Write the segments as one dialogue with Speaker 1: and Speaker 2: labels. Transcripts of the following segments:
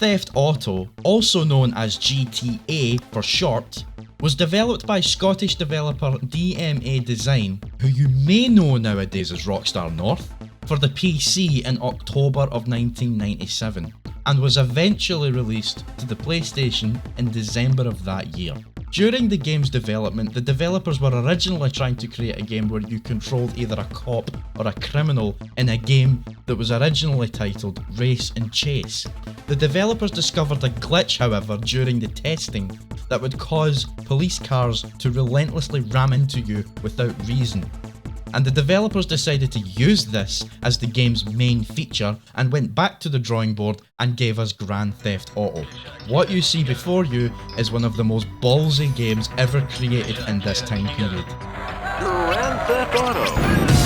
Speaker 1: Theft Auto, also known as GTA for short, was developed by Scottish developer DMA Design, who you may know nowadays as Rockstar North, for the PC in October of 1997, and was eventually released to the PlayStation in December of that year. During the game's development, the developers were originally trying to create a game where you controlled either a cop or a criminal in a game that was originally titled Race and Chase. The developers discovered a glitch, however, during the testing that would cause police cars to relentlessly ram into you without reason. And the developers decided to use this as the game's main feature and went back to the drawing board and gave us Grand Theft Auto. What you see before you is one of the most ballsy games ever created in this time period.
Speaker 2: Grand Theft Auto.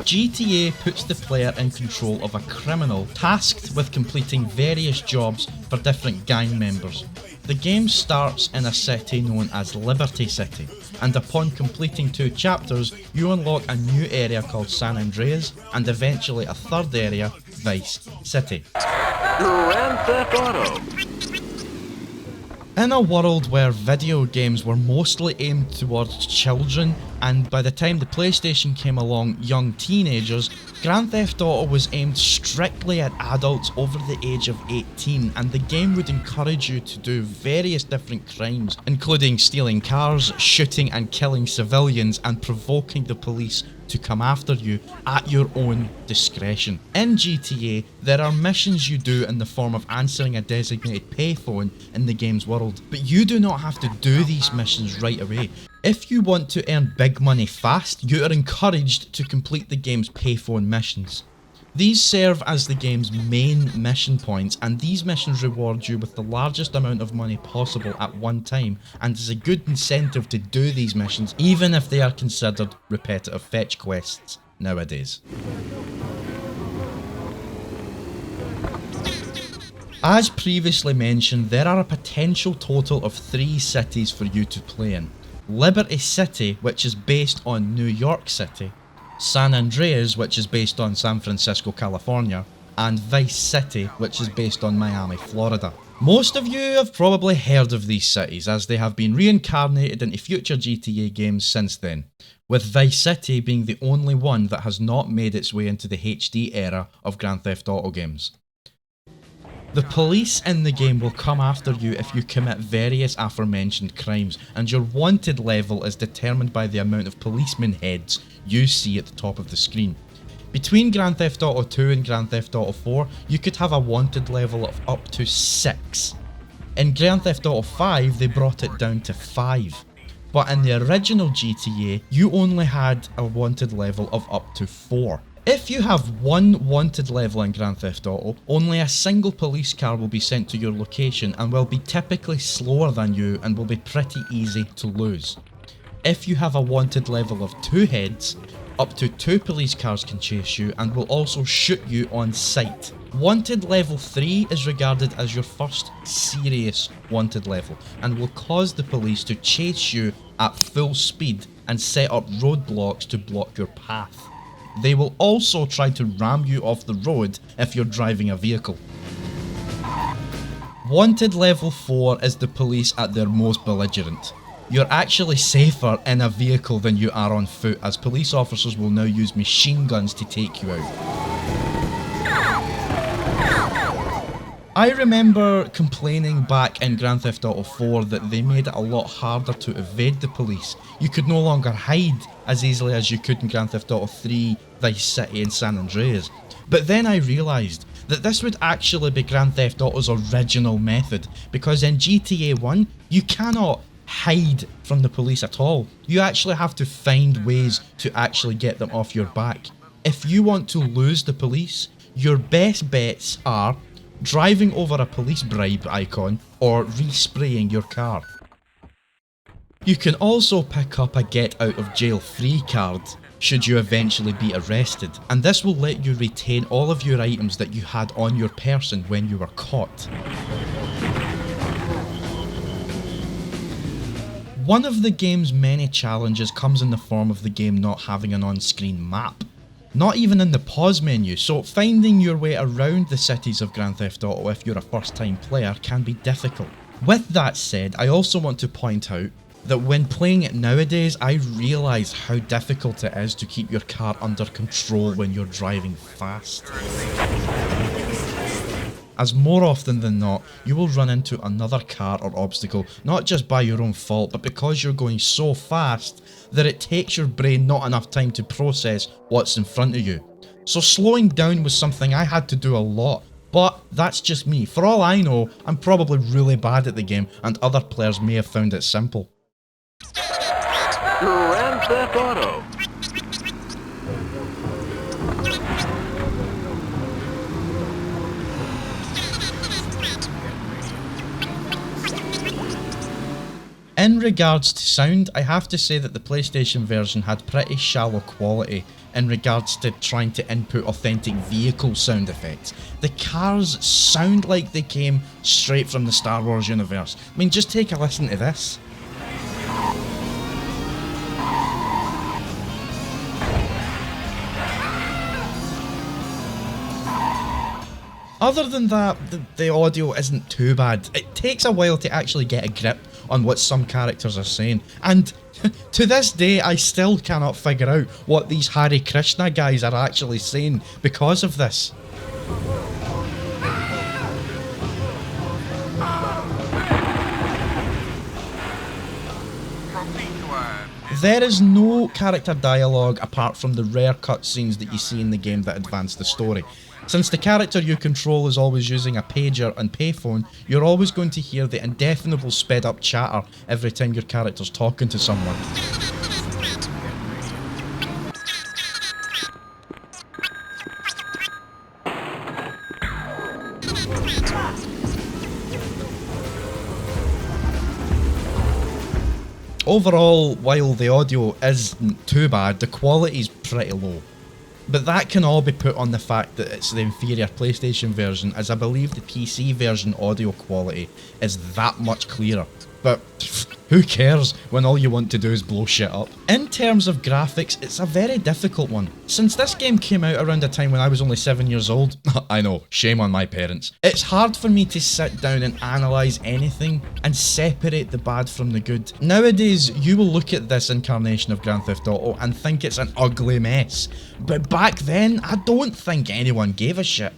Speaker 1: GTA puts the player in control of a criminal tasked with completing various jobs for different gang members. The game starts in a city known as Liberty City, and upon completing 2 chapters, you unlock a new area called San Andreas, and eventually a third area, Vice City.
Speaker 2: Grand Theft Auto.
Speaker 1: In a world where video games were mostly aimed towards children, and by the time the PlayStation came along, young teenagers, Grand Theft Auto was aimed strictly at adults over the age of 18, and the game would encourage you to do various different crimes, including stealing cars, shooting and killing civilians, and provoking the police to come after you at your own discretion. In GTA, there are missions you do in the form of answering a designated payphone in the game's world, but you do not have to do these missions right away. If you want to earn big money fast, you are encouraged to complete the game's payphone missions. These serve as the game's main mission points, and these missions reward you with the largest amount of money possible at one time, and is a good incentive to do these missions even if they are considered repetitive fetch quests nowadays. As previously mentioned, there are a potential total of 3 cities for you to play in. Liberty City, which is based on New York City, San Andreas, which is based on San Francisco, California, and Vice City, which is based on Miami, Florida. Most of you have probably heard of these cities, as they have been reincarnated into future GTA games since then, with Vice City being the only one that has not made its way into the HD era of Grand Theft Auto games. The police in the game will come after you if you commit various aforementioned crimes, and your wanted level is determined by the amount of policeman heads you see at the top of the screen. Between Grand Theft Auto 2 and Grand Theft Auto 4, you could have a wanted level of up to 6. In Grand Theft Auto 5, they brought it down to 5. But in the original GTA, you only had a wanted level of up to 4. If you have one wanted level in Grand Theft Auto, only a single police car will be sent to your location and will be typically slower than you and will be pretty easy to lose. If you have a wanted level of 2 heads, up to 2 police cars can chase you and will also shoot you on sight. Wanted level 3 is regarded as your first serious wanted level and will cause the police to chase you at full speed and set up roadblocks to block your path. They will also try to ram you off the road if you're driving a vehicle. Wanted level 4 is the police at their most belligerent. You're actually safer in a vehicle than you are on foot, as police officers will now use machine guns to take you out. I remember complaining back in Grand Theft Auto 4 that they made it a lot harder to evade the police. You could no longer hide as easily as you could in Grand Theft Auto 3, Vice City and San Andreas. But then I realised that this would actually be Grand Theft Auto's original method, because in GTA 1 you cannot hide from the police at all. You actually have to find ways to actually get them off your back. If you want to lose the police, your best bets are driving over a police bribe icon or respraying your car. You can also pick up a get out of jail free card should you eventually be arrested, and this will let you retain all of your items that you had on your person when you were caught. One of the game's many challenges comes in the form of the game not having an on-screen map. Not even in the pause menu, so finding your way around the cities of Grand Theft Auto if you're a first time player can be difficult. With that said, I also want to point out that when playing it nowadays, I realise how difficult it is to keep your car under control when you're driving fast. As more often than not, you will run into another car or obstacle, not just by your own fault, but because you're going so fast that it takes your brain not enough time to process what's in front of you. So slowing down was something I had to do a lot, but that's just me. For all I know, I'm probably really bad at the game, and other players may have found it simple.
Speaker 2: Grand Theft Auto.
Speaker 1: In regards to sound, I have to say that the PlayStation version had pretty shallow quality in regards to trying to input authentic vehicle sound effects. The cars sound like they came straight from the Star Wars universe. I mean, just take a listen to this. Other than that, the audio isn't too bad. It takes a while to actually get a grip on what some characters are saying, and to this day I still cannot figure out what these Hare Krishna guys are actually saying because of this. There is no character dialogue apart from the rare cutscenes that you see in the game that advance the story. Since the character you control is always using a pager and payphone, you're always going to hear the indefinable sped up chatter every time your character's talking to someone. Overall, while the audio isn't too bad, the quality's pretty low. But that can all be put on the fact that it's the inferior PlayStation version, as I believe the PC version audio quality is that much clearer. But who cares when all you want to do is blow shit up? In terms of graphics, it's a very difficult one. Since this game came out around a time when I was only 7 years old, I know, shame on my parents, it's hard for me to sit down and analyse anything and separate the bad from the good. Nowadays, you will look at this incarnation of Grand Theft Auto and think it's an ugly mess. But back then, I don't think anyone gave a shit.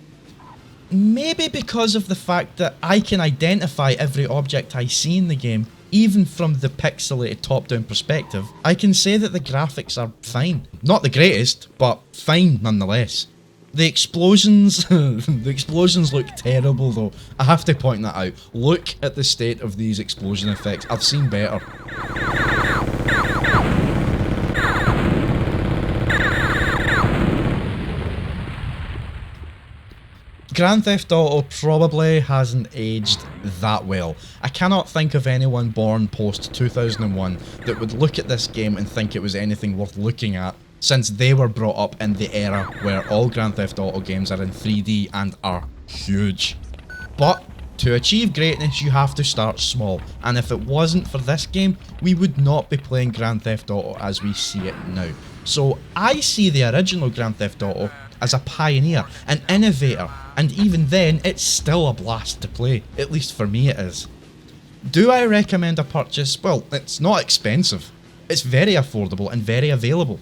Speaker 1: Maybe because of the fact that I can identify every object I see in the game, even from the pixelated top-down perspective, I can say that the graphics are fine. Not the greatest, but fine nonetheless. The explosions, the explosions look terrible though. I have to point that out. Look at the state of these explosion effects. I've seen better. Grand Theft Auto probably hasn't aged that well. I cannot think of anyone born post 2001 that would look at this game and think it was anything worth looking at, since they were brought up in the era where all Grand Theft Auto games are in 3D and are huge. But to achieve greatness you have to start small, and if it wasn't for this game, we would not be playing Grand Theft Auto as we see it now. So I see the original Grand Theft Auto as a pioneer, an innovator, and even then it's still a blast to play, at least for me it is. Do I recommend a purchase? Well, it's not expensive, it's very affordable and very available.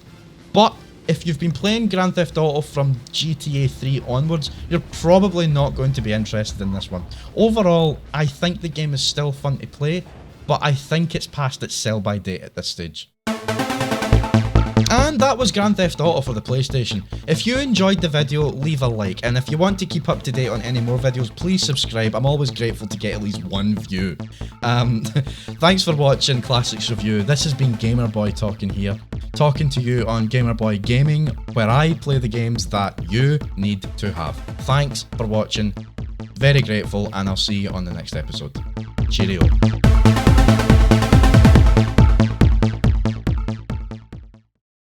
Speaker 1: But if you've been playing Grand Theft Auto from GTA 3 onwards, you're probably not going to be interested in this one. Overall, I think the game is still fun to play, but I think it's past its sell-by date at this stage. And that was Grand Theft Auto for the PlayStation. If you enjoyed the video, leave a like, and if you want to keep up to date on any more videos, please subscribe. I'm always grateful to get at least one view. Thanks for watching Classix Review. This has been Gamerboy talking here, talking to you on Gamerboy Gaming, where I play the games that you need to have. Thanks for watching, very grateful, and I'll see you on the next episode. Cheerio.